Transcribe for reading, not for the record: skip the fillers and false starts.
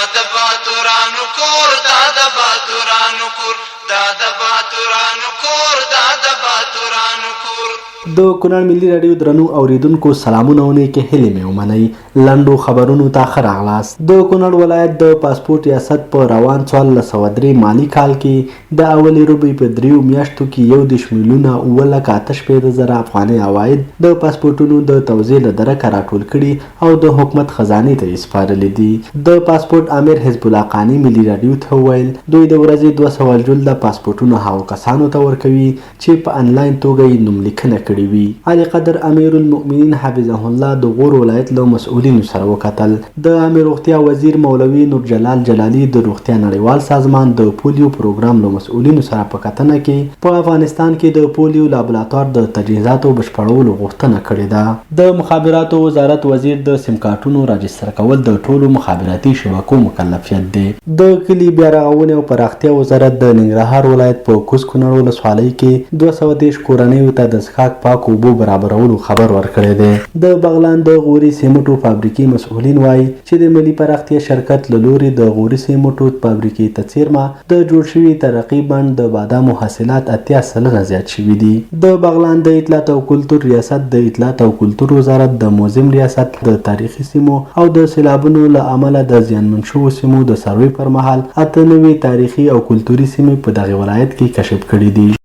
د باتورانو کور دا د باتورانو کور دا د باتورانو کور دا د باتورانو کور. د کونړ ملي راډیو درنو اوریدونکو سلامونه او نیکې هیلې مې ومنئ. لنډو خبرونو ته ښه راغلاست. د کونړ ولایت د پاسپورټ ریاست په روان 1403 مالي کال کې د اولې روبۍ په 3 میاشتو کې 10,78,000 افغانۍ عواید د پاسپورټونو د توزیع له درکه راټول کړي او د حکومت خزانې ته یې سپارلي دي. د پاسپورټ امیر حزب الله قاني ملي راډیو ته وویل دوی د ورځې 200 جلده پاسپورټونه هغو کسانو ته ورکوي چې په انلاین توګه یې نوملیکنه کړي وي. علي قدر امیر المؤمنین حفظه الله د غور ولایت له مسؤلینو سره وکتل. د عامه روغتیا وزیر مولوي نور جلال جلالي د روغتیا نړیوال سازمان د پولیو پروګرام له مسؤلینو سره په کتنه کې په افغانستان کې د پولیو لابراتوار د تجهیزاتو بشپړولو غوښتنه کړې ده. د مخابراتو وزارت وزیر د سیم کارتونو راجستر کول د ټولو مخابراتي شبکو مکلفیت دی. د کلي بیا رغونې او پراختیا وزارت د ننګرهار ولایت په کوز کونړ ولسوالۍ کې 230 کورنیو ته د څښاک پاکو اوبو برابرولو خبر ورکړی دی. د بغلان د غوري سیمټو فابریکې مسؤلین وایي چې د ملي پراختیا شرکت له لوري د غوري سیمټو فابریکې ته څیرمه د جوړ شوي ترقي بند د بادامو حاصلات 80 سلنه زیات شوي دي. د بغلان د اطلاعات او کلتور ریاست د اطلاعات او کلتور وزارت د موزیم ریاست د تاریخي سیمو او د سیلابونو له امله د زیانمن شوو سیمو د سروې پر مهال 98 تاریخي او کلتوري سیمې په دغه ولایت کې کشف کړي دي.